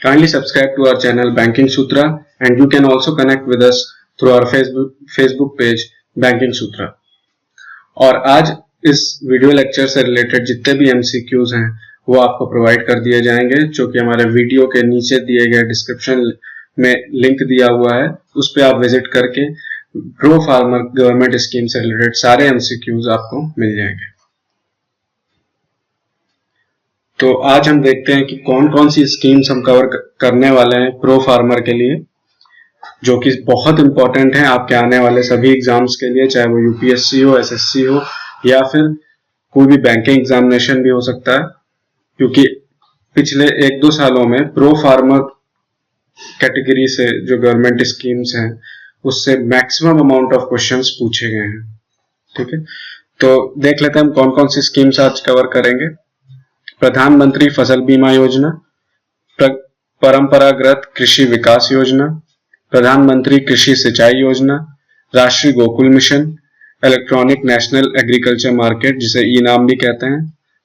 Kindly subscribe to our channel Banking Sutra, and you can also connect with us through our Facebook page Banking Sutra. और आज इस video lecture से related जितने भी MCQs हैं वो आपको प्रोवाइड कर दिए जाएंगे, जो कि हमारे वीडियो के नीचे दिए गए डिस्क्रिप्शन में लिंक दिया हुआ है, उस पर आप विजिट करके प्रो फार्मर गवर्नमेंट स्कीम से रिलेटेड सारे MCQs आपको मिल जाएंगे। तो आज हम देखते हैं कि कौन कौन सी स्कीम्स हम कवर करने वाले हैं प्रो फार्मर के लिए, जो कि बहुत इंपॉर्टेंट है आपके आने वाले सभी एग्जाम्स के लिए, चाहे वो यूपीएससी हो, एसएससी हो या फिर कोई भी बैंकिंग एग्जामिनेशन भी हो सकता है, क्योंकि पिछले 1-2 सालों में प्रो फार्मर कैटेगरी से जो गवर्नमेंट स्कीम्स हैं उससे मैक्सिमम अमाउंट ऑफ क्वेश्चंस पूछे गए हैं। ठीक है, तो देख लेते हैं हम कौन कौन सी स्कीम्स आज कवर करेंगे। प्रधानमंत्री फसल बीमा योजना, परंपरागत कृषि विकास योजना, प्रधानमंत्री कृषि सिंचाई योजना, राष्ट्रीय Gokul mission, electronic national agriculture market जिसे ई नाम भी कहते हैं,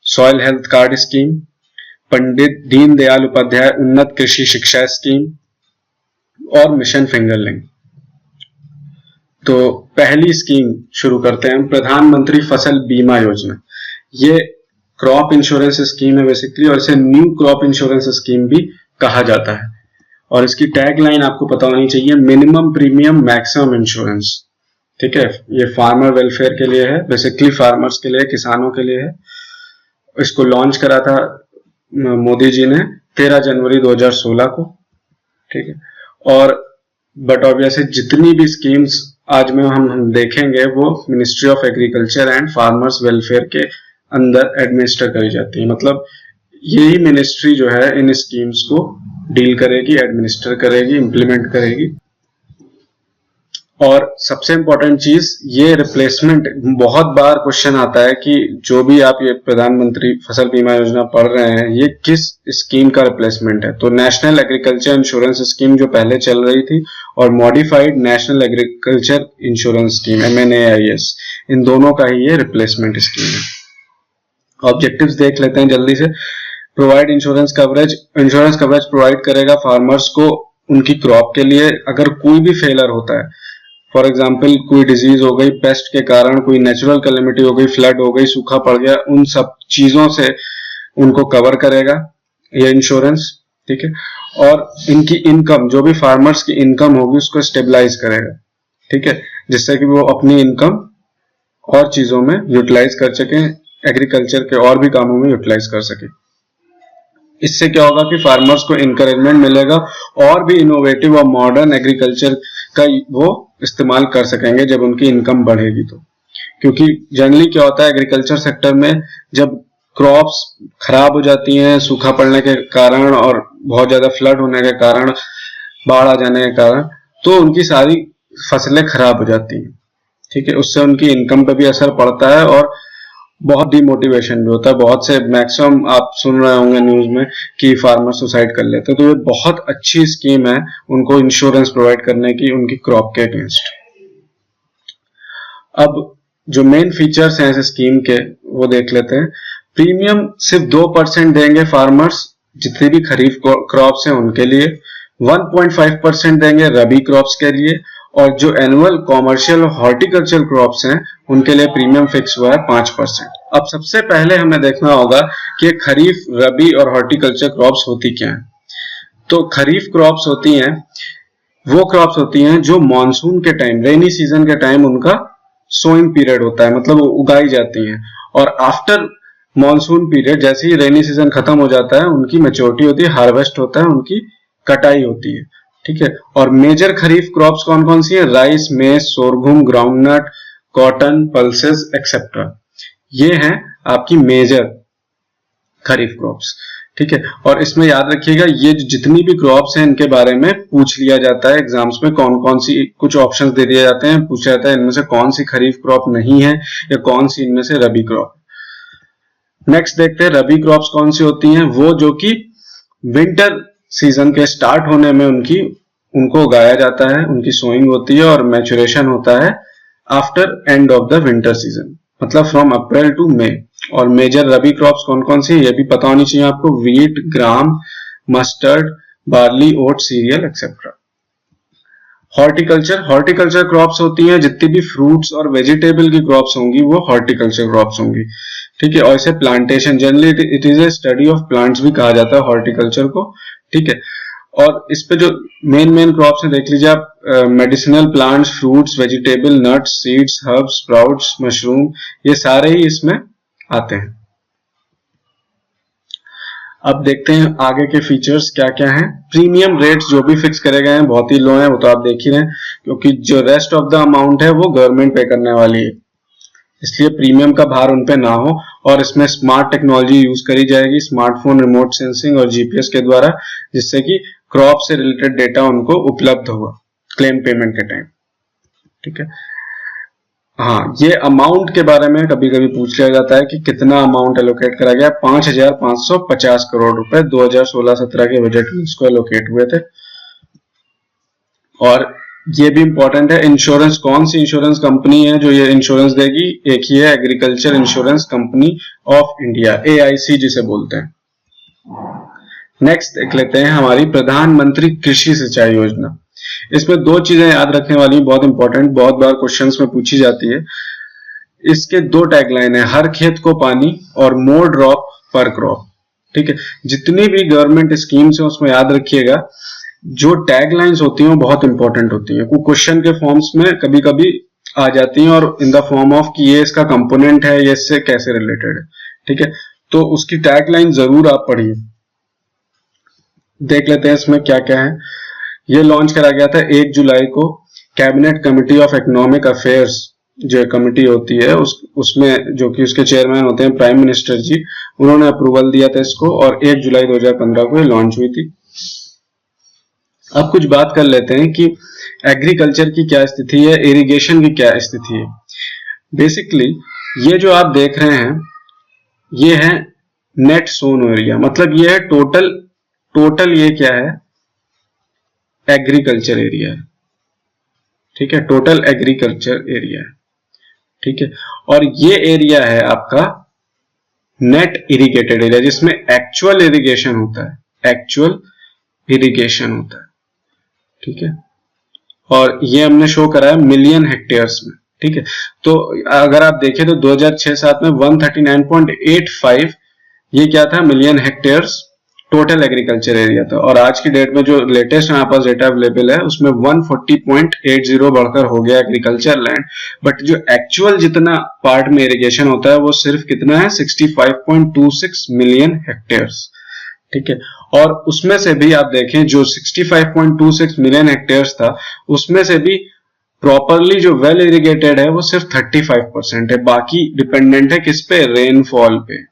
soil health card scheme, Pandit Deendayal Upadhyay उन्नत कृषि शिक्षा स्कीम और मिशन फिंगरलिंग। तो पहली स्कीम शुरू करते हैं, प्रधानमंत्री फसल बीमा योजना। ये क्रॉप इंश्योरेंस स्कीम है बेसिकली, और इसे न्यू क्रॉप इंश्योरेंस स्कीम भी कहा जाता है। और इसकी टैगलाइन आपको पता होनी चाहिए, मिनिमम प्रीमियम मैक्सिमम इंश्योरेंस। ठीक है, ये फार्मर वेलफेयर के लिए है, बेसिकली फार्मर्स के लिए, किसानों के लिए है। इसको लॉन्च करा था मोदी जी ने 13 जनवरी 2016 को। ठीक है, और बट ऑब्वियसली जितनी भी स्कीम्स आज में हम देखेंगे वो ministry of agriculture and farmers welfare के अंदर एडमिनिस्टर करी जाती है। मतलब यही मिनिस्ट्री जो है इन स्कीम्स को डील करेगी, एडमिनिस्टर करेगी, इंप्लीमेंट करेगी। और सबसे इंपॉर्टेंट चीज, ये रिप्लेसमेंट, बहुत बार क्वेश्चन आता है कि जो भी आप ये प्रधानमंत्री फसल बीमा योजना पढ़ रहे हैं ये किस स्कीम का रिप्लेसमेंट है। तो नेशनल एग्रीकल्चर इंश्योरेंस स्कीम जो पहले चल रही थी और modified national agriculture insurance scheme MNAIS, इन दोनों का ही ये रिप्लेसमेंट स्कीम है। ऑब्जेक्टिव्स देख लेते हैं जल्दी से। प्रोवाइड इंश्योरेंस कवरेज प्रोवाइड करेगा फार्मर्स को उनकी क्रॉप के लिए अगर कोई भी फेलर होता है। फॉर एग्जांपल कोई डिजीज हो गई, पेस्ट के कारण कोई नेचुरल कैलेमिटी हो गई, फ्लड हो गई, सूखा पड़ गया, उन सब चीजों से उनको कवर करेगा ये इंश्योरेंस। ठीक है, और इनकी इनकम, जो भी फार्मर्स की इनकम होगी उसको स्टेबलाइज करेगा। ठीक है, जिससे कि वो अपनी इनकम और चीजों में यूटिलाइज कर सके, एग्रीकल्चर के और भी कामों में यूटिलाइज कर सके। इससे क्या होगा कि फार्मर्स को इंकरेजमेंट मिलेगा और भी इनोवेटिव और मॉडर्न एग्रीकल्चर का वो इस्तेमाल कर सकेंगे जब उनकी इनकम बढ़ेगी। तो क्योंकि जनरली क्या होता है एग्रीकल्चर सेक्टर में, जब क्रॉप्स खराब हो जाती हैं सूखा पड़ने के कारण और बहुत ज्यादा फ्लड होने के कारण, बाढ़ आ जाने के कारण, तो उनकी सारी फसलें खराब हो जाती हैं। ठीक है, उससे उनकी इनकम पे भी असर पड़ता है और बहुत डिमोटिवेशन भी होता है। बहुत से, मैक्सिमम आप सुन रहे होंगे न्यूज में कि फार्मर सुसाइड कर लेते हैं। तो ये बहुत अच्छी स्कीम है उनको इंश्योरेंस प्रोवाइड करने की उनकी क्रॉप के अगेंस्ट। अब जो मेन फीचर्स हैं इस स्कीम के वो देख लेते हैं। प्रीमियम सिर्फ 2% देंगे फार्मर्स जितनी भी खरीफ क्रॉप्स हैं उनके लिए, 1.5% देंगे रबी क्रॉप्स के लिए, और जो एनुअल कॉमर्शियल और हॉर्टिकल्चर क्रॉप्स हैं उनके लिए प्रीमियम फिक्स हुआ है 5%। अब सबसे पहले हमें देखना होगा कि खरीफ, रबी और हॉर्टिकल्चर क्रॉप्स होती क्या हैं। तो खरीफ क्रॉप्स होती हैं, वो क्रॉप्स होती हैं जो मॉनसून के टाइम, रेनी सीजन के टाइम उनका सोइंग पीरियड होता है, मतलब वो उगाई जाती हैं। और आफ्टर मॉनसून पीरियड, जैसे ही रेनी सीजन खत्म हो जाता है, उनकी मैच्योरिटी होती है, हार्वेस्ट होता है, उनकी कटाई होती है। ठीक है, और मेजर खरीफ क्रॉप्स कौन कौन सी है? राइस, मेज, सोरगुम, ग्राउंडनट, कॉटन, पल्सेस एक्सेट्रा। ये हैं आपकी मेजर खरीफ क्रॉप्स। ठीक है, और इसमें याद रखिएगा ये जितनी भी क्रॉप्स हैं इनके बारे में पूछ लिया जाता है एग्जाम्स में, कौन कौन सी, कुछ ऑप्शंस दे दिए जाते हैं, पूछा जाता है इनमें से कौन सी खरीफ क्रॉप नहीं है या कौन सी इनमें से रबी क्रॉप। नेक्स्ट देखते हैं रबी क्रॉप्स कौन सी होती हैं। वो जो कि विंटर सीजन के स्टार्ट होने में उनको उगाया जाता है, उनकी सोइंग होती है और मैच्योरेशन होता है after end of the winter season, मतलब फ्रॉम अप्रैल टू मई। और मेजर रबी क्रॉप्स कौन कौन सी, ये भी पता होनी चाहिए आपको। वीट, ग्राम, मस्टर्ड, बार्ली, ओट, सीरियल एक्सेट्रा। हॉर्टिकल्चर क्रॉप्स होती हैं, जितनी भी फ्रूट्स और वेजिटेबल की क्रॉप्स होंगी वो हॉर्टिकल्चर क्रॉप्स होंगी, ठीक है। और इसे plantation, generally it is a study of plants भी कहा जाता है हॉर्टिकल्चर को, ठीक है। और इस पे जो मेन क्रॉप्स है देख लीजिए आप, medicinal plants, fruits, vegetable, nuts, seeds, herbs, sprouts, mushroom, ये सारे ही इसमें आते हैं। अब देखते हैं आगे के फीचर्स क्या क्या हैं। प्रीमियम रेट्स जो भी फिक्स करे गए हैं बहुत ही लो हैं, वो तो आप देख ही रहे हैं, क्योंकि जो रेस्ट ऑफ द अमाउंट है वो गवर्नमेंट पे करने वाली है, इसलिए प्रीमियम का भार उन पे ना हो। और इसमें स्मार्ट टेक्नोलॉजी यूज करी जाएगी, स्मार्टफोन, रिमोट सेंसिंग और जीपीएस के द्वारा, जिससे कि क्रॉप से रिलेटेड डेटा उनको उपलब्ध होगा क्लेम पेमेंट के टाइम, ठीक है। हाँ, ये अमाउंट के बारे में कभी कभी पूछ लिया जाता है कि कितना अमाउंट एलोकेट करा गया। 5,550 करोड़ रुपए 2016-17 के बजट में इसको एलोकेट हुए थे। और ये भी इंपॉर्टेंट है, इंश्योरेंस, कौन सी इंश्योरेंस कंपनी है जो ये इंश्योरेंस देगी? एक ही है, agriculture insurance company of India, AIC जिसे बोलते हैं। नेक्स्ट देख लेते हैं हमारी प्रधानमंत्री कृषि सिंचाई योजना। इसमें दो चीजें याद रखने वाली, बहुत इंपॉर्टेंट, बहुत बार क्वेश्चंस में पूछी जाती है। इसके दो टैगलाइन है, हर खेत को पानी और मोर ड्रॉप पर क्रॉप, ठीक है। जितनी भी गवर्नमेंट स्कीम्स है उसमें याद रखिएगा जो टैगलाइंस होती हैं वो बहुत इंपॉर्टेंट होती हैं। क्वेश्चन के फॉर्म्स में कभी कभी आ जाती हैं और इन द फॉर्म ऑफ कि ये इसका कंपोनेंट है, ये इससे कैसे रिलेटेड है, ठीक है। तो उसकी टैगलाइन जरूर आप पढ़िए। देख लेते हैं इसमें क्या क्या है। ये लॉन्च करा गया था 1 जुलाई को, cabinet committee of economic affairs जो कमिटी होती है उसमें जो कि उसके चेयरमैन होते हैं प्राइम मिनिस्टर जी, उन्होंने अप्रूवल दिया था इसको, और 1 जुलाई 2015 को ये लॉन्च हुई थी। अब कुछ बात कर लेते हैं कि एग्रीकल्चर की क्या स्थिति है, इरिगेशन की क्या स्थिति है। बेसिकली ये जो आप देख रहे हैं ये है नेट सोन एरिया, मतलब ये है टोटल ये क्या है, एग्रीकल्चर एरिया है, ठीक है, टोटल एग्रीकल्चर एरिया है, ठीक है। और ये एरिया है आपका नेट इरिगेटेड एरिया, जिसमें एक्चुअल इरिगेशन होता है, एक्चुअल इरिगेशन होता है, ठीक है। और ये हमने शो करा है मिलियन हेक्टेयर्स में, ठीक है। तो अगर आप देखें तो 2006-7 में 139.85 ये क्या था, million hectares total agriculture area था। और आज की डेट में जो लेटेस्ट हमारे पास डेटा अवेलेबल है उसमें 140.80 बढ़कर हो गया एग्रीकल्चर लैंड। बट जो एक्चुअल जितना पार्ट में इरिगेशन होता है वो सिर्फ कितना है, 65.26 मिलियन हेक्टेयर्स, ठीक है। और उसमें से भी आप देखें जो 65.26 मिलियन हेक्टेयर्स था उसमें से भी प्रॉपरली जो वेल इरिगेटेड है वो सिर्फ 35% है। बाकी डिपेंडेंट है किस पे, रेनफॉल पे,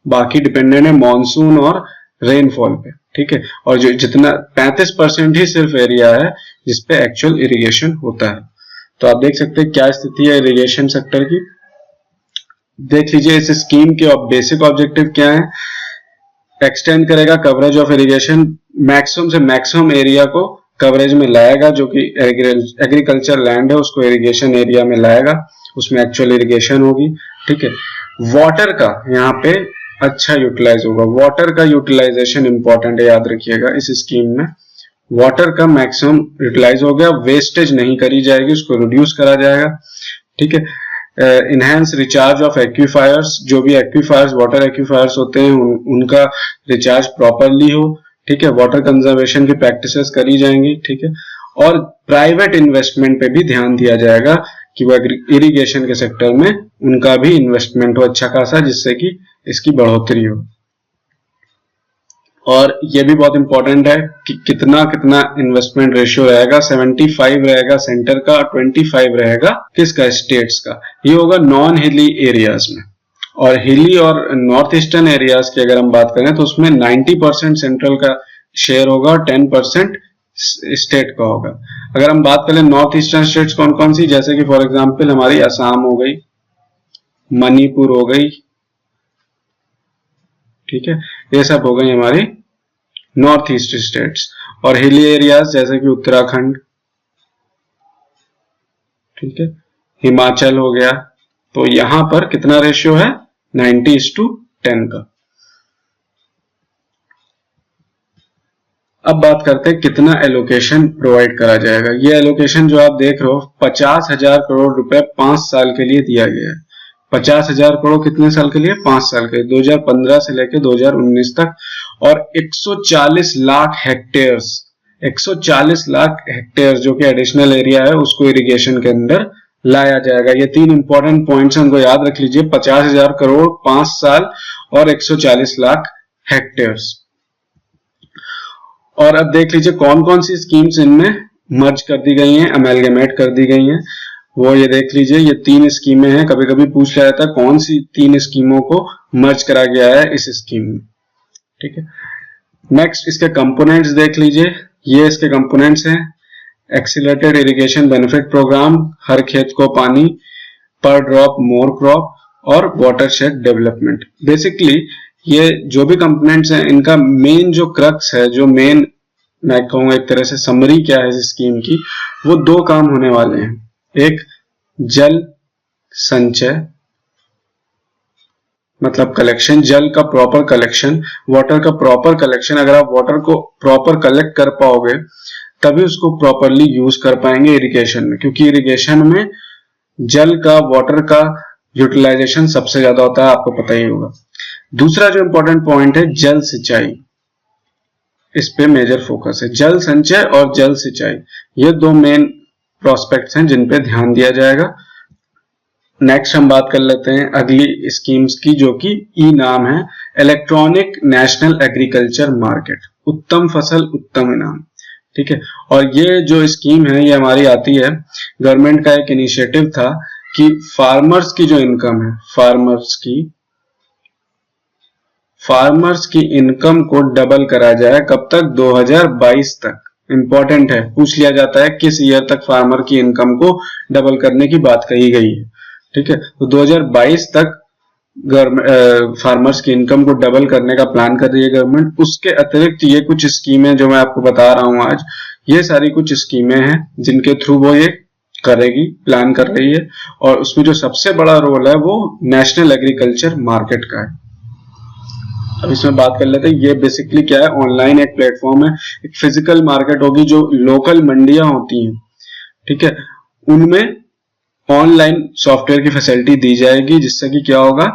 बाकी डिपेंडेंट है मॉनसून और रेनफॉल पे, ठीक है। और जो जितना 35% ही सिर्फ एरिया है जिसपे एक्चुअल इरिगेशन होता है। तो आप देख सकते हैं क्या स्थिति है इरिगेशन सेक्टर की। देख लीजिए इस स्कीम के बेसिक ऑब्जेक्टिव क्या है। एक्सटेंड करेगा कवरेज ऑफ इरिगेशन, मैक्सिमम से मैक्सिमम एरिया को कवरेज में लाएगा, जो कि एग्रीकल्चर लैंड है उसको इरिगेशन एरिया में लाएगा, उसमें एक्चुअल इरिगेशन होगी, ठीक है। वाटर का यहाँ पे अच्छा यूटिलाइज होगा, वाटर का यूटिलाइजेशन इंपॉर्टेंट है, याद रखिएगा इस स्कीम में वाटर का मैक्सिमम यूटिलाइज हो गया, वेस्टेज नहीं करी जाएगी, उसको रिड्यूस करा जाएगा, ठीक है। इनहेंस रिचार्ज ऑफ एक्वीफायर्स, जो भी एक्वीफायर्स वाटर एक्वीफायर्स होते हैं उनका रिचार्ज प्रॉपरली हो, ठीक है। वाटर कंजर्वेशन की प्रैक्टिसेस करी जाएंगी, ठीक है। और प्राइवेट इन्वेस्टमेंट पे भी ध्यान दिया जाएगा कि वो इरिगेशन के सेक्टर में उनका भी इन्वेस्टमेंट हो अच्छा खासा, जिससे कि इसकी बढ़ोतरी हो। और ये भी बहुत इंपॉर्टेंट है कि कितना कितना इन्वेस्टमेंट रेशियो रहेगा, 75 रहेगा सेंटर का, 25 रहेगा किसका, स्टेट्स का। ये होगा नॉन हिली एरियाज में। और हिली और नॉर्थ ईस्टर्न एरियाज की अगर हम बात करें तो उसमें 90% सेंट्रल का शेयर होगा और 10% स्टेट का होगा। अगर हम बात करें नॉर्थ ईस्टर्न स्टेट्स कौन कौन सी, जैसे कि फॉर एग्जांपल हमारी असम हो गई, मणिपुर हो गई, ठीक है, ये सब हो गई हमारी नॉर्थ ईस्ट स्टेट्स। और हिली एरियाज जैसे कि उत्तराखंड, ठीक है, हिमाचल हो गया। तो यहां पर कितना रेशियो है, 90:10 का। अब बात करते हैं कितना एलोकेशन प्रोवाइड करा जाएगा। ये एलोकेशन जो आप देख रहे हो 50,000 करोड़ रुपए 5 साल के लिए दिया गया है। 50,000 करोड़ कितने साल के लिए? 5 साल के, 2015 से लेकर 2019 तक। और 140 लाख हेक्टेयर्स, 140 लाख हेक्टेयर जो कि एडिशनल एरिया है उसको इरिगेशन के अंदर लाया जाएगा। ये 3 इंपॉर्टेंट पॉइंट्स उनको याद रख लीजिए, 50,000 करोड़ 5 साल और 140 लाख हेक्टेयर्स। और अब देख लीजिए कौन कौन सी स्कीम्स इनमें मर्ज कर दी गई हैं, अमेलगमेट कर दी गई हैं। वो ये देख लीजिए, ये 3 स्कीमें हैं। कभी कभी पूछ लिया जाता है कौन सी 3 स्कीमों को मर्ज करा गया है इस स्कीम में, ठीक है। नेक्स्ट इसके कंपोनेंट्स देख लीजिए, ये इसके कंपोनेंट्स हैं। एक्सीलरेटेड इरिगेशन बेनिफिट प्रोग्राम, हर खेत को पानी, पर ड्रॉप मोर क्रॉप, और वाटरशेड डेवलपमेंट। बेसिकली ये जो भी कंपोनेंट्स हैं इनका मेन जो क्रक्स है, जो मेन मैं कहूँगा एक तरह से समरी क्या है इस स्कीम की, वो 2 काम होने वाले हैं। एक जल संचय मतलब कलेक्शन, जल का प्रॉपर कलेक्शन, वाटर का प्रॉपर कलेक्शन। अगर आप वाटर को प्रॉपर कलेक्ट कर पाओगे तभी उसको प्रॉपरली यूज कर पाएंगे इरिगेशन में, क्योंकि इरिगेशन में जल का, वाटर का यूटिलाइजेशन सबसे ज्यादा होता है, आपको पता ही होगा। दूसरा जो इंपॉर्टेंट पॉइंट है जल सिंचाई, इस पे मेजर फोकस है। जल संचय और जल सिंचाई ये 2 मेन प्रोस्पेक्ट्स हैं जिन पे ध्यान दिया जाएगा। नेक्स्ट हम बात कर लेते हैं अगली स्कीम्स की, जो कि ई नाम है, इलेक्ट्रॉनिक नेशनल एग्रीकल्चर मार्केट, उत्तम फसल उत्तम इनाम, ठीक है। और ये जो स्कीम है ये हमारी आती है, गवर्नमेंट का एक इनिशिएटिव था कि फार्मर्स की जो इनकम है, फार्मर्स की इनकम को डबल करा जाए। कब तक? 2022 तक। इंपॉर्टेंट है, पूछ लिया जाता है किस ईयर तक फार्मर की इनकम को डबल करने की बात कही गई है, ठीक है। तो 2022 तक फार्मर्स की इनकम को डबल करने का प्लान कर रही है गवर्नमेंट। उसके अतिरिक्त ये कुछ स्कीमें जो मैं आपको बता रहा हूं आज, ये सारी कुछ स्कीमें हैं जिनके थ्रू वो ये करेगी, प्लान कर रही है। और उसमें जो सबसे बड़ा रोल है वो नेशनल एग्रीकल्चर मार्केट का है। अब इसमें बात कर लेते हैं, ये बेसिकली क्या है, ऑनलाइन एक प्लेटफॉर्म है, एक फिजिकल मार्केट होगी, जो लोकल मंडियां होती हैं, ठीक है, उनमें ऑनलाइन सॉफ्टवेयर की फैसिलिटी दी जाएगी, जिससे कि क्या होगा,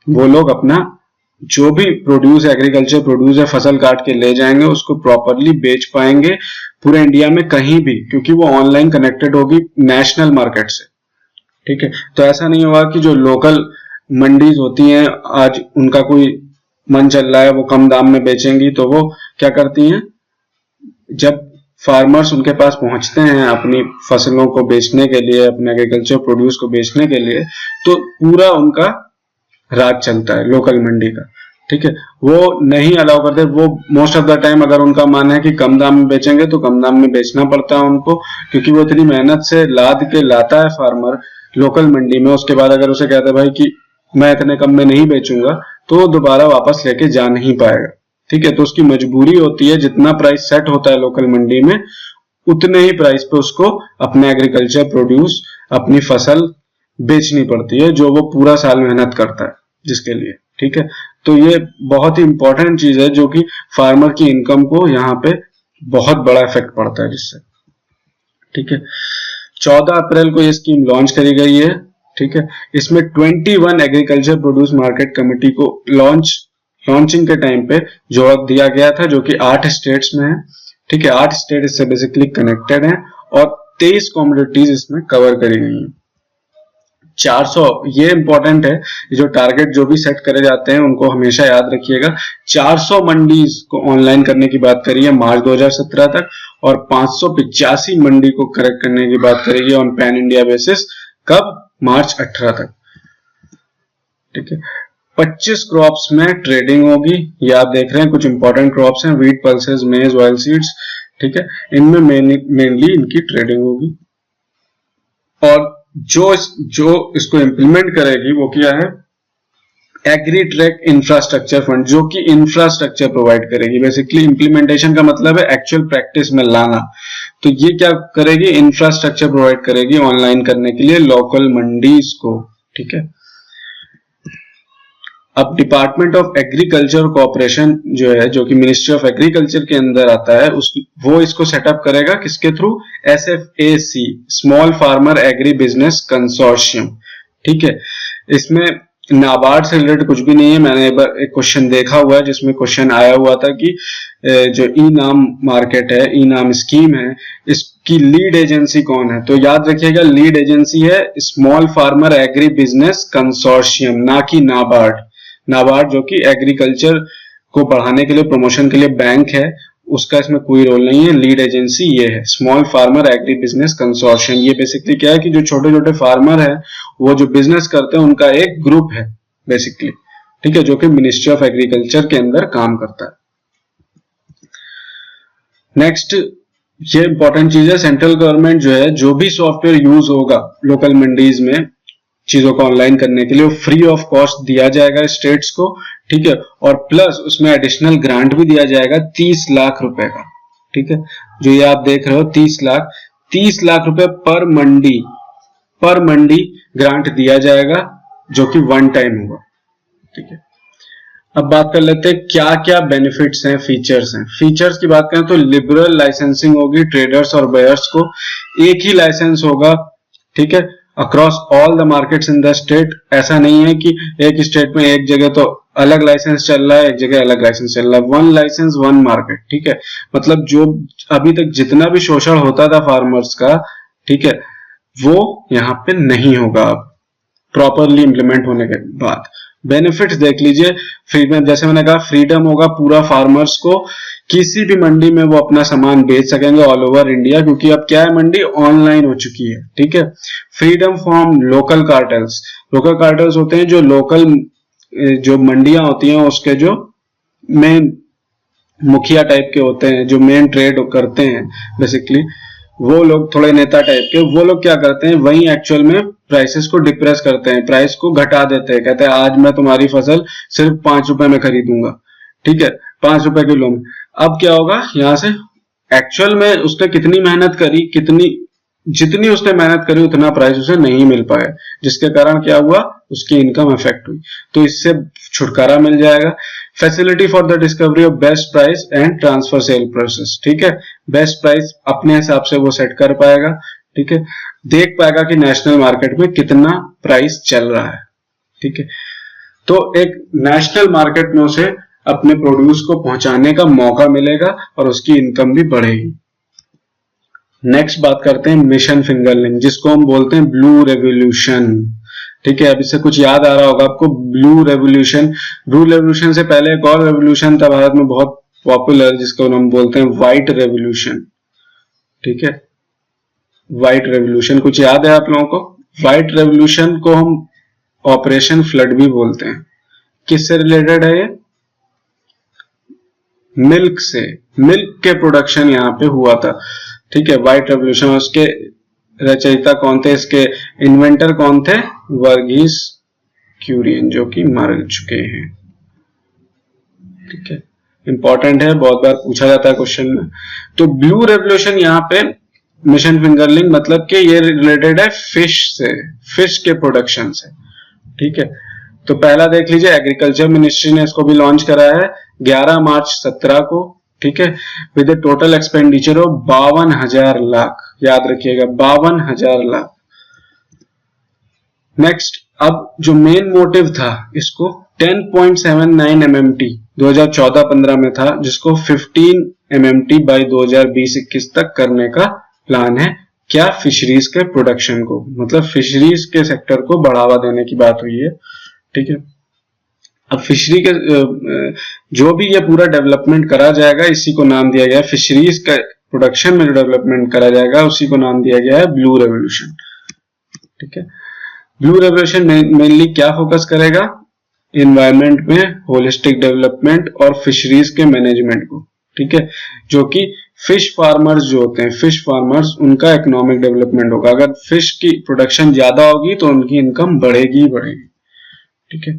वो लोग अपना जो भी प्रोड्यूस, एग्रीकल्चर प्रोड्यूस है, फसल काट के ले जाएंगे, उसको प्रॉपरली बेच पाएंगे पूरे इंडिया में कहीं भी, क्योंकि वो ऑनलाइन कनेक्टेड होगी नेशनल मार्केट से, ठीक है। तो ऐसा नहीं होगा कि जो लोकल मंडीज होती हैं आज उनका कोई मन चल रहा है वो कम दाम में बेचेंगी, तो वो क्या करती हैं, जब फार्मर्स उनके पास पहुंचते हैं अपनी फसलों को बेचने के लिए, अपने एग्रीकल्चर प्रोड्यूस को बेचने के लिए, तो पूरा उनका राज चलता है लोकल मंडी का, ठीक है। वो नहीं अलाउ करते, वो मोस्ट ऑफ द टाइम अगर उनका मानना है कि कम दाम में बेचेंगे तो कम दाम में बेचना पड़ता है उनको, क्योंकि वो इतनी मेहनत से लाद के लाता है फार्मर लोकल मंडी में। उसके बाद अगर उसे कहता है भाई कि मैं इतने कम में नहीं बेचूंगा, तो दोबारा वापस लेके जा नहीं पाएगा, ठीक है। तो उसकी मजबूरी होती है, जितना प्राइस सेट होता है लोकल मंडी में उतने ही प्राइस पे उसको अपने एग्रीकल्चर प्रोड्यूस, अपनी फसल बेचनी पड़ती है, जो वो पूरा साल मेहनत करता है जिसके लिए, ठीक है। तो ये बहुत ही इंपॉर्टेंट चीज है, जो कि फार्मर की इनकम को यहाँ पे बहुत बड़ा इफेक्ट पड़ता है जिससे, ठीक है। 14 अप्रैल को ये स्कीम लॉन्च करी गई है, ठीक है। इसमें 21 एग्रीकल्चर प्रोड्यूस मार्केट कमेटी को लॉन्चिंग के टाइम पे जोड़ दिया गया था, जो कि 8 स्टेट्स में है, ठीक है। 8 स्टेट इससे बेसिकली कनेक्टेड हैं और 23 कमोडिटीज इसमें कवर करी गई हैं। 400, ये इंपॉर्टेंट है, जो टारगेट जो भी सेट करे जाते हैं उनको हमेशा याद रखिएगा। 400 मंडीज को ऑनलाइन करने की बात करी है मार्च 2017 तक, और 585 मंडी को करेक्ट करने की बात करेगी ऑन पैन इंडिया बेसिस, कब? मार्च 18 तक, ठीक है। 25 क्रॉप्स में ट्रेडिंग होगी, ये आप देख रहे हैं, कुछ इंपॉर्टेंट क्रॉप्स हैं, व्हीट, पल्सेस, मेज, ऑयल सीड्स, ठीक है। इनमें मेनली इनकी ट्रेडिंग होगी। और जो इसको इंप्लीमेंट करेगी वो क्या है, एग्री ट्रैक इंफ्रास्ट्रक्चर फंड, जो कि इंफ्रास्ट्रक्चर प्रोवाइड करेगी। बेसिकली इंप्लीमेंटेशन का मतलब है एक्चुअल प्रैक्टिस में लाना, तो ये क्या करेगी, इंफ्रास्ट्रक्चर प्रोवाइड करेगी ऑनलाइन करने के लिए लोकल मंडीज को, ठीक है। अब डिपार्टमेंट ऑफ एग्रीकल्चर कोऑपरेशन जो है, जो कि मिनिस्ट्री ऑफ एग्रीकल्चर के अंदर आता है, वो इसको सेटअप करेगा किसके through? SFAC, small farmer agri business consortium. ठीक है, इसमें नाबार्ड से रिलेटेड कुछ भी नहीं है। मैंने एक बार एक क्वेश्चन देखा हुआ है जिसमें क्वेश्चन आया हुआ था कि जो ई नाम मार्केट है, ई नाम स्कीम है, इसकी लीड एजेंसी कौन है? तो याद रखिएगा, लीड एजेंसी है small farmer agri business consortium, ना कि नाबार्ड। नाबार्ड जो कि एग्रीकल्चर को बढ़ाने के लिए, प्रमोशन के लिए बैंक है, उसका इसमें कोई रोल नहीं है। लीड एजेंसी ये है small farmer agri business consortium. ये बेसिकली क्या है कि जो छोटे छोटे फार्मर है वो जो बिजनेस करते हैं उनका एक ग्रुप है बेसिकली। ठीक है, जो कि मिनिस्ट्री ऑफ एग्रीकल्चर के अंदर काम करता है। नेक्स्ट, ये इंपॉर्टेंट चीज है, सेंट्रल गवर्नमेंट जो है, जो भी सॉफ्टवेयर यूज होगा लोकल मंडीज में चीजों को ऑनलाइन करने के लिए, वो फ्री ऑफ कॉस्ट दिया जाएगा स्टेट्स को। ठीक है, और प्लस उसमें एडिशनल ग्रांट भी दिया जाएगा 30 लाख रुपए का। ठीक है, जो ये आप देख रहे हो 30 लाख रुपए पर मंडी ग्रांट दिया जाएगा, जो कि वन टाइम होगा। ठीक है, अब बात कर लेते हैं क्या क्या बेनिफिट्स हैं, फीचर्स हैं। फीचर्स की बात करें तो लिबरल लाइसेंसिंग होगी, ट्रेडर्स और बायर्स को एक ही लाइसेंस होगा। ठीक है, across all the markets in the state. ऐसा नहीं है कि एक स्टेट में एक जगह तो अलग लाइसेंस चल रहा है, एक जगह अलग लाइसेंस चल रहा है। One licence one market. ठीक है, मतलब जो अभी तक जितना भी शोषण होता था फार्मर्स का, ठीक है, वो यहाँ पे नहीं होगा अब प्रॉपरली इंप्लीमेंट होने के बाद। बेनिफिट्स देख लीजिए, फ्रीडम, जैसे मैंने कहा, फ्रीडम होगा पूरा फार्मर्स को, किसी भी मंडी में वो अपना सामान बेच सकेंगे ऑल ओवर इंडिया, क्योंकि अब क्या है, मंडी ऑनलाइन हो चुकी है। ठीक है, freedom from local cartels. Local cartels होते हैं जो लोकल जो मंडियां होती हैं उसके जो मेन मुखिया टाइप के होते हैं, जो मेन ट्रेड करते हैं बेसिकली, वो लोग थोड़े नेता टाइप के, वो लोग क्या करते हैं, वही एक्चुअल में प्राइसेस को डिप्रेस करते हैं, प्राइस को घटा देते हैं। कहते हैं आज मैं तुम्हारी फसल सिर्फ 5 रुपए में खरीदूंगा। ठीक है, 5 रुपए किलो में। अब क्या होगा, यहां से एक्चुअल में उसने कितनी मेहनत करी, जितनी उसने मेहनत करी उतना प्राइस उसे नहीं मिल पाया, जिसके कारण क्या हुआ, उसकी इनकम अफेक्ट हुई। तो इससे छुटकारा मिल जाएगा। Facility for the discovery of best price and transfer sale process. ठीक है, बेस्ट प्राइस अपने हिसाब से वो सेट कर पाएगा। ठीक है, देख पाएगा कि नेशनल मार्केट में कितना प्राइस चल रहा है। ठीक है, तो एक नेशनल मार्केट में उसे अपने प्रोड्यूस को पहुंचाने का मौका मिलेगा और उसकी इनकम भी बढ़ेगी। नेक्स्ट बात करते हैं मिशन फिंगरलिंग, जिसको हम बोलते हैं ब्लू रेवोल्यूशन। ठीक है, अब इससे कुछ याद आ रहा होगा आपको, ब्लू रेवोल्यूशन से पहले एक और रेवोल्यूशन था भारत में बहुत पॉपुलर, जिसको हम बोलते हैं व्हाइट रेवोल्यूशन। ठीक है, व्हाइट रेवोल्यूशन कुछ याद है आप लोगों को? व्हाइट रेवोल्यूशन को हम ऑपरेशन फ्लड भी बोलते हैं। किससे रिलेटेड है ये? मिल्क से, मिल्क के प्रोडक्शन यहाँ पे हुआ था। ठीक है, व्हाइट रेवोल्यूशन, उसके रचयिता कौन थे, इसके इन्वेंटर कौन थे? वर्गीस क्यूरियन, जो कि मर चुके हैं। ठीक है, इंपॉर्टेंट है, बहुत बार पूछा जाता है क्वेश्चन में। तो ब्लू रेवोल्यूशन यहाँ पे मिशन फिंगरलिंग मतलब कि ये रिलेटेड है फिश से, फिश के प्रोडक्शन से। ठीक है, तो पहला देख लीजिए, एग्रीकल्चर मिनिस्ट्री ने इसको भी लॉन्च करा है 11 मार्च 17 को। ठीक है, with total expenditure of 52,000 lakh. याद रखिएगा, 52,000 लाख। नेक्स्ट, अब जो मेन मोटिव था इसको 10.79 MMT 2014-15 में था, जिसको 15 MMT बाय 2020-21 तक करने का प्लान है। क्या? फिशरीज के प्रोडक्शन को, मतलब फिशरीज के सेक्टर को बढ़ावा देने की बात हुई है। ठीक है, अब फिशरी के जो भी ये पूरा डेवलपमेंट करा जाएगा, इसी को नाम दिया गया है, फिशरीज का प्रोडक्शन में जो डेवलपमेंट करा जाएगा उसी को नाम दिया गया है ब्लू रेवोल्यूशन। ठीक है, ब्लू रेवोल्यूशन मेनली क्या फोकस करेगा? इन्वायरमेंट में होलिस्टिक डेवलपमेंट और फिशरीज के मैनेजमेंट को। ठीक है, जो कि फिश फार्मर्स जो होते हैं, फिश फार्मर्स, उनका इकोनॉमिक डेवलपमेंट होगा। अगर फिश की प्रोडक्शन ज्यादा होगी तो उनकी इनकम बढ़ेगी। ठीक है,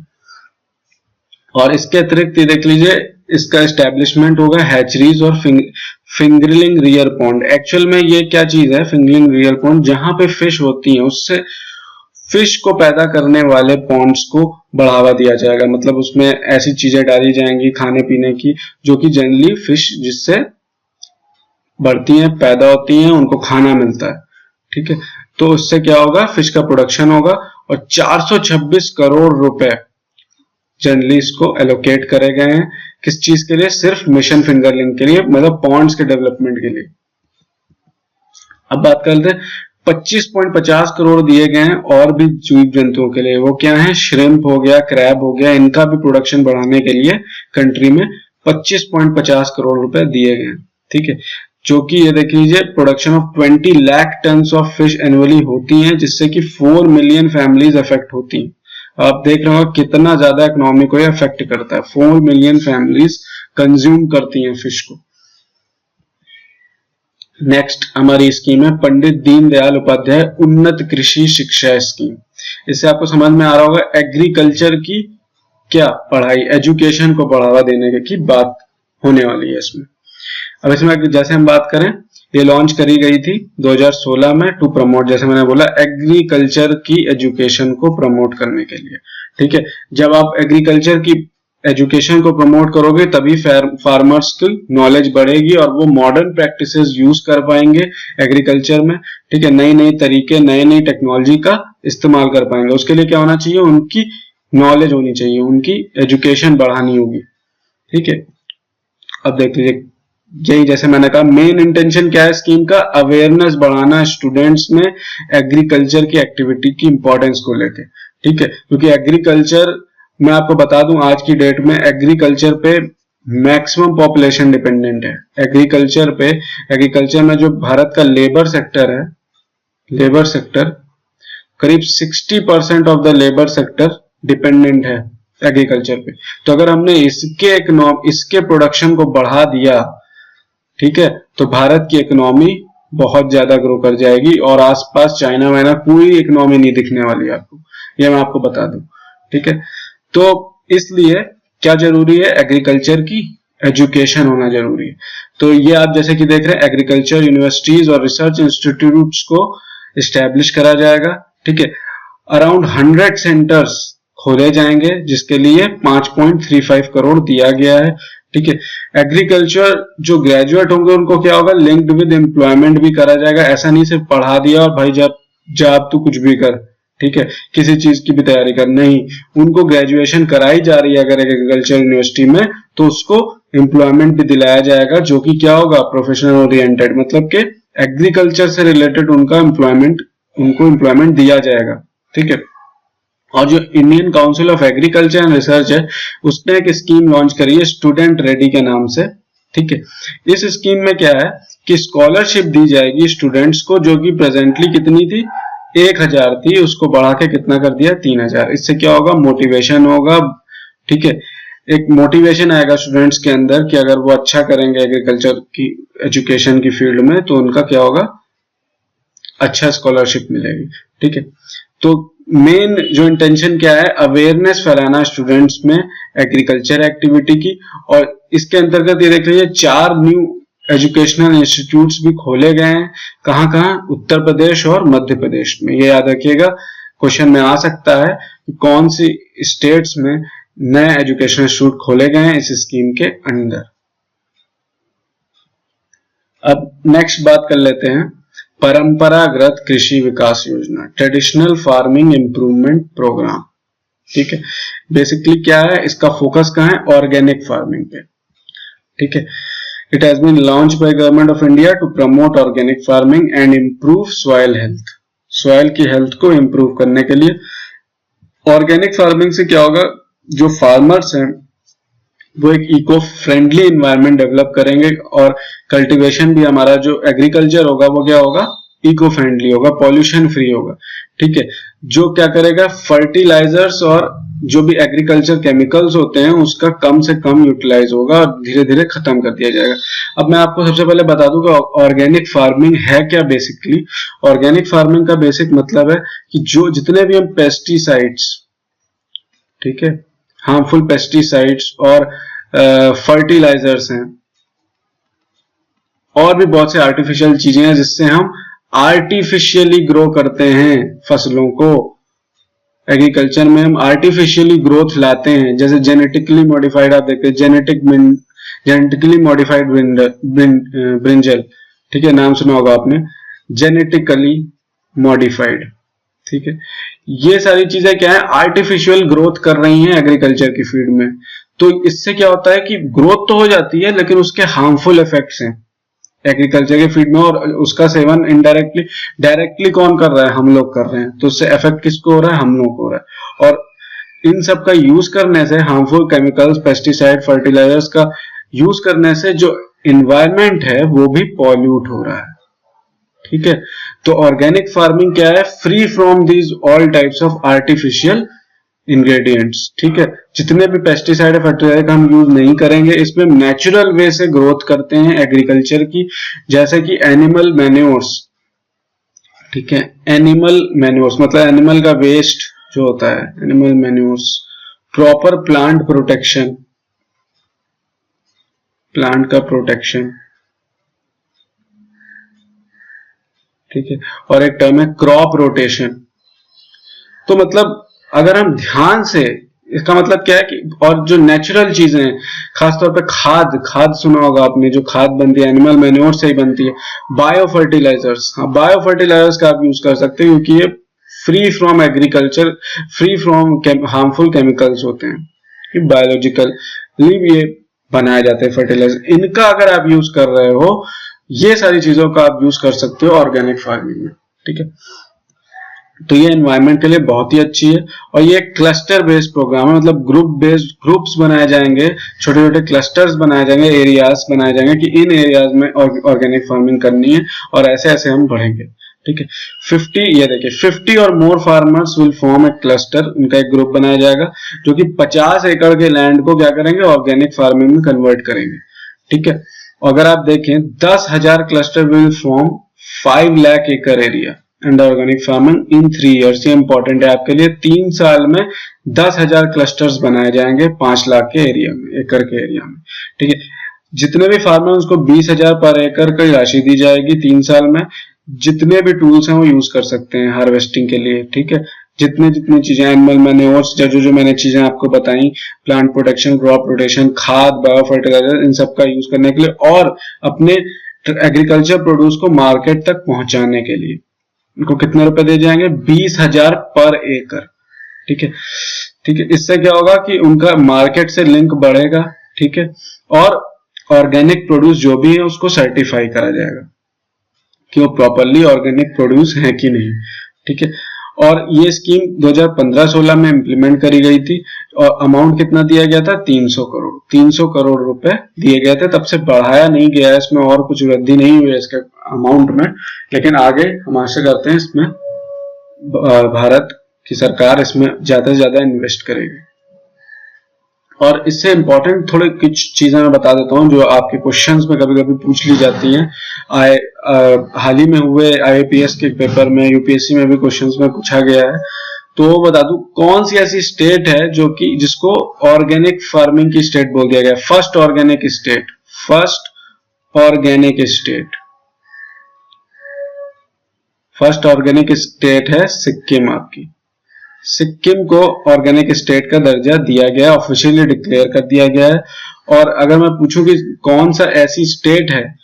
और इसके अतिरिक्त देख लीजिए, इसका एस्टेब्लिशमेंट होगा हैचरीज और फिंगरलिंग रियर पॉन्ड। एक्चुअल में ये क्या चीज है? फिंगरलिंग रियर पॉन्ड, जहां पे फिश होती है उससे फिश को पैदा करने वाले पॉन्ड्स को बढ़ावा दिया जाएगा, मतलब उसमें ऐसी चीजें डाली जाएंगी खाने पीने की जो कि जनरली फिश जिससे बढ़ती हैं, पैदा होती हैं, उनको खाना मिलता है। ठीक है, तो उससे क्या होगा, फिश का प्रोडक्शन होगा और 426 करोड़ रुपए जनरली इसको एलोकेट करे गए हैं। किस चीज के लिए? सिर्फ मिशन फिंगरलिंग के लिए, मतलब पॉन्ड्स के डेवलपमेंट के लिए। अब बात करते हैं 25.50 करोड़ दिए गए हैं और भी जीव जंतुओं के लिए। वो क्या है? श्रिम्प हो गया, क्रैब हो गया, इनका भी प्रोडक्शन बढ़ाने के लिए कंट्री में 25.50 करोड़ रुपए दिए गए हैं। ठीक है, जो कि ये देख लीजिए production of 20 lakh tons of fish annually होती हैं, जिससे कि 4 मिलियन फैमिलीज अफेक्ट होती हैं। आप देख रहे हो कितना ज्यादा इकोनॉमी को ये अफेक्ट करता है। 4 मिलियन फैमिलीज कंज्यूम करती हैं फिश को। नेक्स्ट हमारी स्कीम है पंडित दीनदयाल उपाध्याय उन्नत कृषि शिक्षा स्कीम। इससे आपको समझ में आ रहा होगा एग्रीकल्चर की क्या पढ़ाई, एजुकेशन को बढ़ावा देने की बात होने वाली है इसमें। अब इसमें जैसे हम बात करें, ये लॉन्च करी गई थी 2016 में टू प्रमोट, जैसे मैंने बोला, एग्रीकल्चर की एजुकेशन को प्रमोट करने के लिए। ठीक है, जब आप एग्रीकल्चर की एजुकेशन को प्रमोट करोगे तभी फार्मर्स की नॉलेज बढ़ेगी और वो मॉडर्न प्रैक्टिसेस यूज कर पाएंगे एग्रीकल्चर में। ठीक है, नई नई तरीके, नई नई टेक्नोलॉजी का इस्तेमाल कर पाएंगे। उसके लिए क्या होना चाहिए? उनकी नॉलेज होनी चाहिए, उनकी एजुकेशन बढ़ानी होगी। ठीक है, अब देख लीजिए, यही जैसे मैंने कहा मेन इंटेंशन क्या है स्कीम का? अवेयरनेस बढ़ाना स्टूडेंट्स में एग्रीकल्चर की एक्टिविटी की इंपॉर्टेंस को लेके। ठीक है, क्योंकि एग्रीकल्चर, मैं आपको बता दूं, आज की डेट में एग्रीकल्चर पे मैक्सिमम पॉपुलेशन डिपेंडेंट है। एग्रीकल्चर में जो भारत का लेबर सेक्टर है, लेबर सेक्टर करीब 60% of the labour sector dependent है एग्रीकल्चर पे। तो अगर हमने इसके प्रोडक्शन को बढ़ा दिया, ठीक है, तो भारत की इकोनॉमी बहुत ज्यादा ग्रो कर जाएगी और आसपास चाइना वाइना कोई इकोनॉमी नहीं दिखने वाली आपको, ये मैं आपको बता दूं। ठीक है, तो इसलिए क्या जरूरी है? एग्रीकल्चर की एजुकेशन होना जरूरी है। तो ये आप जैसे कि देख रहे हैं एग्रीकल्चर यूनिवर्सिटीज और रिसर्च इंस्टीट्यूट्स को इस्टेब्लिश करा जाएगा। ठीक है, अराउंड 100 सेंटर्स खोले जाएंगे जिसके लिए 5.35 करोड़ दिया गया है। ठीक है, एग्रीकल्चर जो ग्रेजुएट होंगे उनको क्या होगा? लिंक्ड विद एम्प्लॉयमेंट भी करा जाएगा। ऐसा नहीं सिर्फ पढ़ा दिया और भाई जब तू कुछ भी कर, ठीक है, किसी चीज की भी तैयारी कर, नहीं, उनको ग्रेजुएशन कराई जा रही है अगर एग्रीकल्चर यूनिवर्सिटी में, तो उसको एम्प्लॉयमेंट भी दिलाया जाएगा, जो कि क्या होगा? प्रोफेशनल ओरिएंटेड, मतलब कि एग्रीकल्चर से रिलेटेड उनको एम्प्लॉयमेंट दिया जाएगा। ठीक है, और जो Indian council of agriculture and research है उसने एक स्कीम लॉन्च करी है स्टूडेंट रेडी के नाम से। ठीक है, इस स्कीम में क्या है कि स्कॉलरशिप दी जाएगी स्टूडेंट्स को, जो कि प्रेजेंटली कितनी थी? 1000 थी, उसको बढ़ा के कितना कर दिया? 3000। इससे क्या होगा? मोटिवेशन होगा। ठीक है, एक मोटिवेशन आएगा स्टूडेंट्स के अंदर कि अगर वो अच्छा करेंगे एग्रीकल्चर की एजुकेशन की फील्ड में तो उनका क्या होगा? अच्छा स्कॉलरशिप मिलेगी। ठीक है, तो मेन जो इंटेंशन क्या है? अवेयरनेस फैलाना स्टूडेंट्स में एग्रीकल्चर एक्टिविटी की। और इसके अंतर्गत ये देख लीजिए 4 न्यू एजुकेशनल इंस्टीट्यूट्स भी खोले गए हैं। कहाँ कहाँ? उत्तर प्रदेश और मध्य प्रदेश में। ये याद रखिएगा, क्वेश्चन में आ सकता है कि कौन सी स्टेट्स में नए एजुकेशनल इंस्टीट्यूट खोले गए हैं इस स्कीम के अंदर। अब नेक्स्ट बात कर लेते हैं परंपरागत कृषि विकास योजना, ट्रेडिशनल फार्मिंग इंप्रूवमेंट प्रोग्राम। ठीक है, बेसिकली क्या है? इसका फोकस कहाँ है? ऑर्गेनिक फार्मिंग पे। ठीक है, it has been launch by government of India to promote organic farming and improve soil health. Soil की हेल्थ को इम्प्रूव करने के लिए ऑर्गेनिक फार्मिंग से क्या होगा? जो फार्मर्स हैं वो एक इको फ्रेंडली एनवायरनमेंट डेवलप करेंगे और कल्टीवेशन भी हमारा जो एग्रीकल्चर होगा वो क्या होगा? इको फ्रेंडली होगा, पॉल्यूशन फ्री होगा। ठीक है, जो क्या करेगा? फर्टिलाइजर्स और जो भी एग्रीकल्चर केमिकल्स होते हैं उसका कम से कम यूटिलाइज होगा और धीरे धीरे खत्म कर दिया जाएगा। अब मैं आपको सबसे पहले बता दूं कि ऑर्गेनिक फार्मिंग है क्या। बेसिकली ऑर्गेनिक फार्मिंग का बेसिक मतलब है कि जो जितने भी हम पेस्टिसाइड्स, ठीक है, हार्मफुल पेस्टिसाइड्स और फर्टिलाइजर्स हैं और भी बहुत से आर्टिफिशियल चीजें हैं जिससे हम आर्टिफिशियली ग्रो करते हैं फसलों को, एग्रीकल्चर में हम आर्टिफिशियली ग्रोथ लाते हैं, जैसे जेनेटिकली मॉडिफाइड, आप देखते हैं जेनेटिकली मॉडिफाइड ब्रिंजल, ठीक है, नाम सुना होगा आपने, जेनेटिकली मॉडिफाइड, ठीक है। ये सारी चीजें क्या है, आर्टिफिशियल ग्रोथ कर रही हैं एग्रीकल्चर की फील्ड में। तो इससे क्या होता है कि ग्रोथ तो हो जाती है लेकिन उसके हार्मफुल इफेक्ट्स हैं एग्रीकल्चर के फील्ड में, और उसका सेवन इनडायरेक्टली, डायरेक्टली कौन कर रहा है, हम लोग कर रहे हैं। तो उससे इफेक्ट किसको हो रहा है, हम लोग को हो रहा है। और इन सब का यूज करने से, हार्मफुल केमिकल्स, पेस्टिसाइड, फर्टिलाइजर्स का यूज करने से जो इन्वायरमेंट है वो भी पॉल्यूट हो रहा है, ठीक है। तो ऑर्गेनिक फार्मिंग क्या है, free from these all types of artificial ingredients, ठीक है। जितने भी पेस्टिसाइड फर्टिलाइजर का हम यूज नहीं करेंगे, इसमें नेचुरल वे से ग्रोथ करते हैं एग्रीकल्चर की, जैसे कि एनिमल मैन्योर्स, ठीक है। एनिमल मैन्योर्स मतलब एनिमल का वेस्ट जो होता है, animal manures, proper plant protection, plant का प्रोटेक्शन, ठीक है। और एक टर्म है क्रॉप रोटेशन। तो मतलब अगर हम ध्यान से, इसका मतलब क्या है कि, और जो नेचुरल चीजें हैं, खासतौर पे खाद सुना होगा आपने, जो खाद बनती है एनिमल मैन्योर से ही बनती है। बायो फर्टिलाइजर्स, हाँ, बायो फर्टिलाइजर्स का आप यूज कर सकते हैं, क्योंकि ये free from agriculture, free from harmful chemicals होते हैं, कि बायोलॉजिकली ये बनाए जाते हैं फर्टिलाइजर। इनका अगर आप यूज कर रहे हो, ये सारी चीजों का आप यूज कर सकते हो ऑर्गेनिक फार्मिंग में, ठीक है। तो ये एनवायरनमेंट के लिए बहुत ही अच्छी है। और ये क्लस्टर बेस्ड प्रोग्राम है, मतलब ग्रुप बेस्ड, ग्रुप्स बनाए जाएंगे, छोटे छोटे क्लस्टर्स बनाए जाएंगे, एरियाज बनाए जाएंगे कि इन एरियाज में ऑर्गेनिक फार्मिंग करनी है, और ऐसे ऐसे हम बढ़ेंगे, ठीक है। 50, ये देखिए 50 और more farmers will form a cluster, उनका एक ग्रुप बनाया जाएगा जो कि 50 एकड़ के लैंड को क्या करेंगे, ऑर्गेनिक फार्मिंग में कन्वर्ट करेंगे, ठीक है। अगर आप देखें 10,000 क्लस्टर विल फॉर्म 5 लाख एकड़ area and organic farming in 3 years. ये इंपॉर्टेंट है आपके लिए, 3 साल में 10,000 क्लस्टर्स बनाए जाएंगे 5 लाख के एरिया में, एकड़ के एरिया में, ठीक है। जितने भी फार्मर उसको 20,000 पर एकड़ की राशि दी जाएगी 3 साल में। जितने भी टूल्स हैं वो यूज कर सकते हैं हार्वेस्टिंग के लिए, ठीक है। जितनी चीजें, एनिमल मैन्योर्स, जो मैंने चीजें आपको बताई, प्लांट प्रोटेक्शन, क्रॉप रोटेशन, खाद, बायो फर्टिलाइजर, इन सब का यूज करने के लिए, और अपने एग्रीकल्चर प्रोड्यूस को मार्केट तक पहुंचाने के लिए उनको कितने रुपए दे जाएंगे, 20,000 पर एकड़, ठीक है, ठीक है। इससे क्या होगा कि उनका मार्केट से लिंक बढ़ेगा, ठीक है। और ऑर्गेनिक प्रोड्यूस जो भी है उसको सर्टिफाई करा जाएगा कि वो प्रॉपरली ऑर्गेनिक प्रोड्यूस है कि नहीं, ठीक है। और ये स्कीम 2015-16 में इंप्लीमेंट करी गई थी, और अमाउंट कितना दिया गया था, 300 करोड़ रुपए दिए गए थे। तब से बढ़ाया नहीं गया है, इसमें और कुछ वृद्धि नहीं हुई है इसके अमाउंट में, लेकिन आगे हम आशा करते हैं इसमें भारत की सरकार इसमें ज्यादा से ज्यादा इन्वेस्ट करेगी। और इससे इंपॉर्टेंट थोड़े कुछ चीजें मैं बता देता हूं जो आपके क्वेश्चंस में कभी कभी पूछ ली जाती हैं। हाल ही में हुए IAPS के पेपर में, यूपीएससी में भी क्वेश्चंस में पूछा गया है। तो बता दूं कौन सी ऐसी स्टेट है जो कि जिसको ऑर्गेनिक फार्मिंग की स्टेट बोल दिया गया, फर्स्ट ऑर्गेनिक स्टेट है सिक्किम। आपकी सिक्किम को ऑर्गेनिक स्टेट का दर्जा दिया गया, ऑफिशियली डिक्लेयर कर दिया गया है। और अगर मैं पूछूं कि कौन सा ऐसी स्टेट है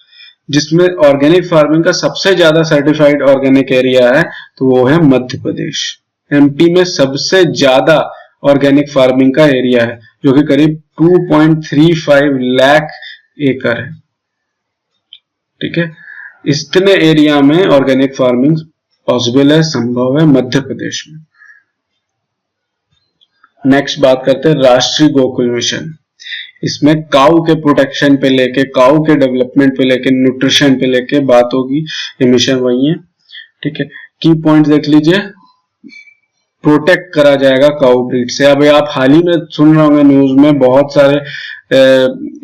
जिसमें ऑर्गेनिक फार्मिंग का सबसे ज्यादा सर्टिफाइड ऑर्गेनिक एरिया है, तो वो है मध्य प्रदेश। MP में सबसे ज्यादा ऑर्गेनिक फार्मिंग का एरिया है, जो कि करीब 2.35 लाख एकड़ है, ठीक है। इतने एरिया में ऑर्गेनिक फार्मिंग पॉसिबल है, संभव है मध्य प्रदेश में। नेक्स्ट बात करते हैं राष्ट्रीय गोकुल मिशन। इसमें काऊ के प्रोटेक्शन पे लेके, काऊ के डेवलपमेंट पे लेके, न्यूट्रिशन पे लेके बात होगी। ये मिशन वही है, ठीक है। की पॉइंट देख लीजिए, प्रोटेक्ट करा जाएगा काऊ ब्रीड से। अभी आप हाल ही में सुन रहे होंगे न्यूज में, बहुत सारे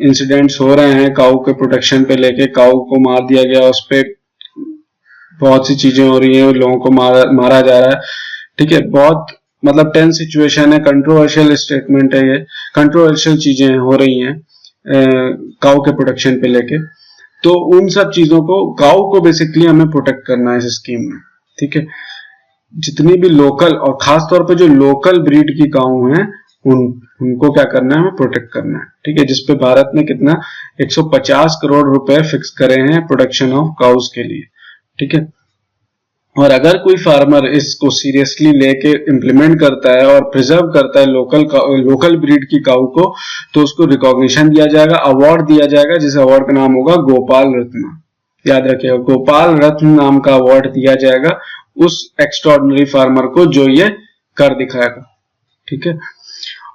इंसिडेंट्स हो रहे हैं काऊ के प्रोटेक्शन पे लेके। काऊ को मार दिया गया, उस पे बहुत सी चीजें हो रही हैं, लोगों को मारा जा रहा है, ठीक है। बहुत मतलब टेंस सिचुएशन है, कंट्रोवर्शियल स्टेटमेंट है, ये कंट्रोवर्शियल चीजें हो रही हैं काऊ के प्रोटेक्शन पे लेके। तो उन सब चीजों को, काऊ को बेसिकली हमें प्रोटेक्ट करना है इस स्कीम में, ठीक है। जितनी भी लोकल और खास तौर पे जो लोकल ब्रीड की काऊ हैं उनको क्या करना है, हमें प्रोटेक्ट करना है। ठीक है, जिसपे भारत ने कितना 150 करोड़ रुपए फिक्स करे हैं प्रोटेक्शन ऑफ काउस के लिए। ठीक है, और अगर कोई फार्मर इसको सीरियसली लेके इम्प्लीमेंट करता है और प्रिजर्व करता है लोकल ब्रीड की काऊ को, तो उसको रिकॉग्निशन दिया जाएगा, अवार्ड दिया जाएगा, जिस अवार्ड का नाम होगा गोपाल रत्न। याद रखिएगा, गोपाल रत्न नाम का अवार्ड दिया जाएगा उस एक्स्ट्राऑर्डिनरी फार्मर को जो ये कर दिखाएगा। ठीक है,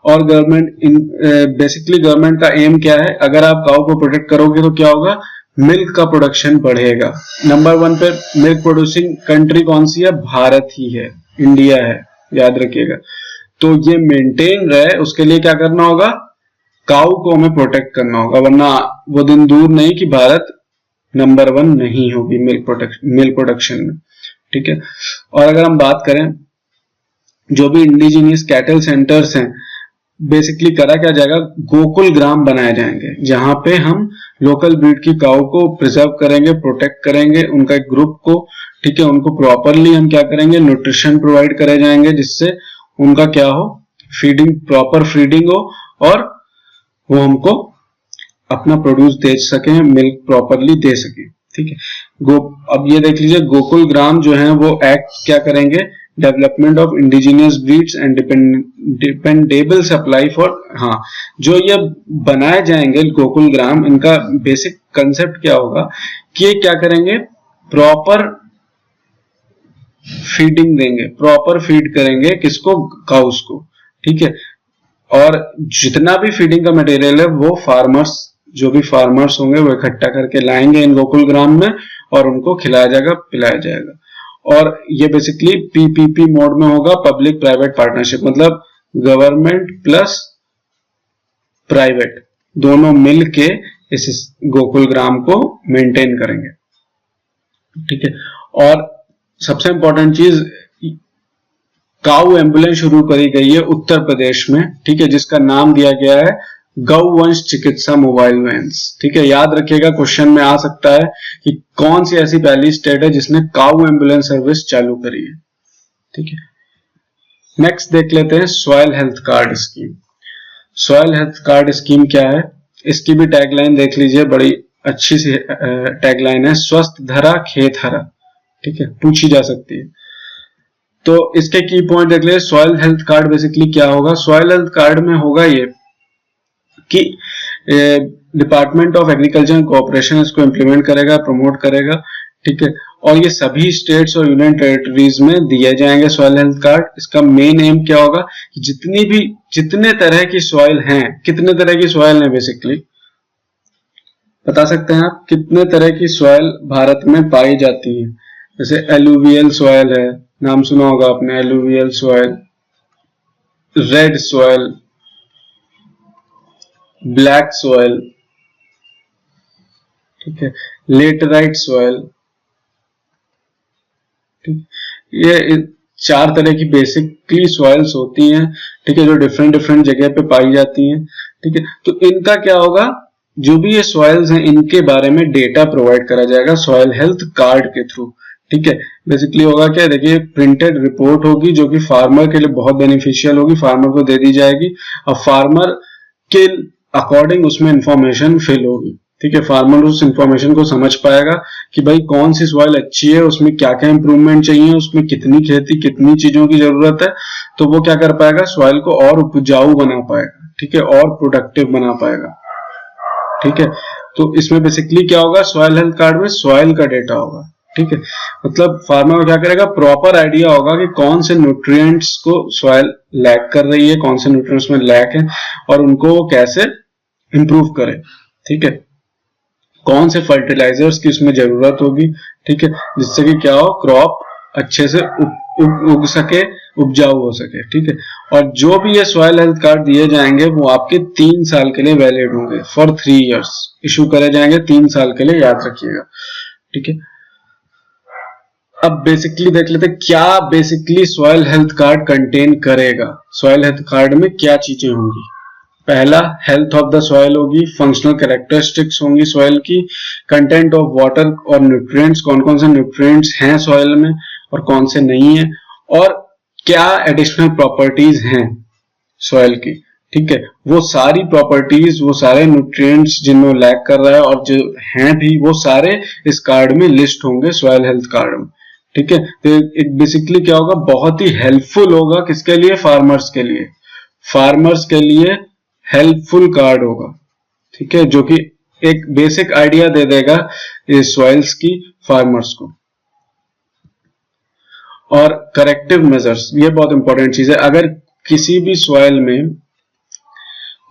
और बेसिकली गवर्नमेंट का एम क्या है, अगर आप काऊ को प्रोटेक्ट करोगे तो क्या होगा, मिल्क का प्रोडक्शन बढ़ेगा। नंबर 1 पे मिल्क प्रोड्यूसिंग कंट्री कौन सी है, भारत ही है, इंडिया है, याद रखिएगा। तो ये मेंटेन रहे उसके लिए क्या करना होगा, काऊ को हमें प्रोटेक्ट करना होगा, वरना वो दिन दूर नहीं कि भारत नंबर 1 नहीं होगी मिल्क प्रोडक्शन में। ठीक है, और अगर हम बात करें जो भी इंडिजीनियस कैटल सेंटर्स हैं, बेसिकली करा क्या जाएगा, गोकुल ग्राम बनाए जाएंगे जहां पे हम लोकल ब्रीड की काऊ को प्रिजर्व करेंगे, प्रोटेक्ट करेंगे, उनका एक ग्रुप को। ठीक है, उनको प्रॉपरली हम क्या करेंगे, न्यूट्रिशन प्रोवाइड करे जाएंगे, जिससे उनका क्या हो, प्रॉपर फीडिंग हो और वो हमको अपना प्रोड्यूस दे सके, मिल्क प्रॉपरली दे सके। ठीक है, अब ये देख लीजिए, गोकुल ग्राम जो है वो एक्ट क्या करेंगे, development of indigenous breeds and dependable supply for, हाँ, जो ये बनाए जाएंगे गोकुल ग्राम, इनका बेसिक कंसेप्ट क्या होगा कि ये क्या करेंगे, प्रॉपर फीडिंग देंगे, प्रॉपर फीड करेंगे किसको, काउस को। ठीक है, और जितना भी फीडिंग का मटेरियल है वो फार्मर्स, जो भी फार्मर्स होंगे वो इकट्ठा करके लाएंगे इन गोकुल ग्राम में और उनको खिलाया जाएगा, पिलाया जाएगा। और ये बेसिकली पीपीपी मोड में होगा, पब्लिक प्राइवेट पार्टनरशिप, मतलब गवर्नमेंट प्लस प्राइवेट दोनों मिल के इस गोकुल ग्राम को मेंटेन करेंगे। ठीक है, और सबसे इंपॉर्टेंट चीज, काऊ एम्बुलेंस शुरू करी गई है उत्तर प्रदेश में। ठीक है, जिसका नाम दिया गया है गौवंश चिकित्सा मोबाइल वैन्स। ठीक है, याद रखिएगा, क्वेश्चन में आ सकता है कि कौन सी ऐसी पहली स्टेट है जिसने काऊ एम्बुलेंस सर्विस चालू करी है। ठीक है, नेक्स्ट देख लेते हैं soil health card scheme. Soil health card scheme क्या है, इसकी भी टैगलाइन देख लीजिए, बड़ी अच्छी सी टैगलाइन है, स्वस्थ धरा खेत हरा। ठीक है, पूछी जा सकती है। तो इसके की पॉइंट देख लीजिए, सॉइल हेल्थ कार्ड बेसिकली क्या होगा, सॉइल हेल्थ कार्ड में होगा ये कि डिपार्टमेंट ऑफ एग्रीकल्चर कोऑपरेशन इसको इंप्लीमेंट करेगा, प्रमोट करेगा। ठीक है, और ये सभी स्टेट्स और यूनियन टेरिटरीज में दिए जाएंगे सॉइल हेल्थ कार्ड। इसका मेन एम क्या होगा कि जितने तरह की सॉइल हैं, कितने तरह की सॉइल हैं बेसिकली बता सकते हैं आप, कितने तरह की सॉइल भारत में पाई जाती है। जैसे एलुवियल सॉइल है, नाम सुना होगा आपने, alluvial soil, red soil, black soil, ठीक है, लेटराइट सॉइल। ठीक, ये 4 तरह की बेसिकली सॉइल्स होती हैं। ठीक है, जो डिफरेंट जगह पे पाई जाती हैं। ठीक है, तो इनका क्या होगा, जो भी ये सॉइल्स हैं इनके बारे में डेटा प्रोवाइड करा जाएगा सॉइल हेल्थ कार्ड के थ्रू। ठीक है, बेसिकली होगा क्या, देखिए प्रिंटेड रिपोर्ट होगी जो कि फार्मर के लिए बहुत बेनिफिशियल होगी, फार्मर को दे दी जाएगी और फार्मर के अकॉर्डिंग उसमें इंफॉर्मेशन फिल होगी। ठीक है, फार्मर उस इंफॉर्मेशन को समझ पाएगा कि भाई कौन सी सॉइल अच्छी है, उसमें क्या क्या इंप्रूवमेंट चाहिए, उसमें कितनी खेती, कितनी चीजों की जरूरत है, तो वो क्या कर पाएगा, सॉइल को और उपजाऊ बना पाएगा। ठीक है, और प्रोडक्टिव बना पाएगा। ठीक है, तो इसमें बेसिकली क्या होगा, सॉइल हेल्थ कार्ड में सॉइल का डेटा होगा। ठीक है, मतलब फार्मर क्या करेगा, प्रॉपर आइडिया होगा कि कौन से न्यूट्रिएंट्स को सॉइल लैक कर रही है, कौन से न्यूट्रिएंट्स में लैक है और उनको वो कैसे इंप्रूव करे। ठीक है, कौन से फर्टिलाइजर्स की उसमें जरूरत होगी। ठीक है, जिससे कि क्या हो, क्रॉप अच्छे से उग सके, उपजाऊ हो सके। ठीक है, और जो भी ये सॉइल हेल्थ कार्ड दिए जाएंगे वो आपके 3 साल के लिए वैलिड होंगे, फॉर 3 इयर्स इशू करे जाएंगे, 3 साल के लिए, याद रखिएगा। ठीक है, अब बेसिकली देख लेते हैं क्या basically soil health card contain करेगा। सॉइल हेल्थ कार्ड में क्या चीजें होंगी, पहला हेल्थ ऑफ द सॉइल होगी, फंक्शनल कैरेक्टरिस्टिक्स होंगी सॉइल की, कंटेंट ऑफ वाटर और न्यूट्रिएंट्स, कौन कौन से न्यूट्रिएंट्स हैं सॉइल में और कौन से नहीं है, और क्या एडिशनल प्रॉपर्टीज हैं सॉइल की, ठीक है, वो सारी प्रॉपर्टीज, वो सारे न्यूट्रिएंट्स जिनमें लैक कर रहा है और जो हैं भी, वो सारे इस कार्ड में लिस्ट होंगे, सॉइल हेल्थ कार्ड में, ठीक है। तो एक बेसिकली क्या होगा, बहुत ही हेल्पफुल होगा किसके लिए, फार्मर्स के लिए, फार्मर्स के लिए हेल्पफुल कार्ड होगा, ठीक है, जो कि एक बेसिक आइडिया दे देगा ये सॉइल्स की फार्मर्स को। और करेक्टिव मेजर्स, ये बहुत इंपॉर्टेंट चीज है, अगर किसी भी सॉइल में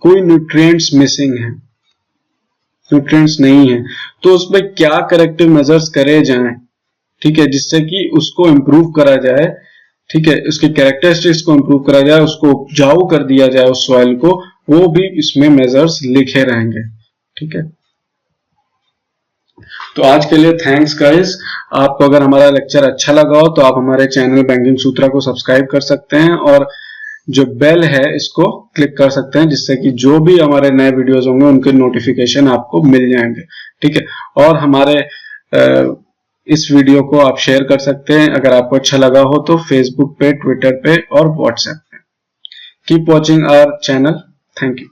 कोई न्यूट्रिएंट्स मिसिंग है, न्यूट्रिएंट्स नहीं है, तो उसमें क्या करेक्टिव मेजर्स करे जाएं, ठीक है, जिससे कि उसको इम्प्रूव करा जाए, ठीक है, उसके कैरेक्टरिस्टिक्स को इम्प्रूव करा जाए, उसको उपजाऊ कर दिया जाए उस सॉइल को, वो भी इसमें मेजर्स लिखे रहेंगे, ठीक है। तो आज के लिए थैंक्स गाइस। आपको अगर हमारा लेक्चर अच्छा लगा हो तो आप हमारे चैनल बैंकिंग सूत्रा को सब्सक्राइब कर सकते हैं और जो बेल है इसको क्लिक कर सकते हैं, जिससे कि जो भी हमारे नए वीडियोस होंगे उनके नोटिफिकेशन आपको मिल जाएंगे, ठीक है। और हमारे इस वीडियो को आप शेयर कर सकते हैं अगर आपको अच्छा लगा हो तो, फेसबुक पे, ट्विटर पे और व्हाट्सएप पे। Keep watching our channel. Thank you.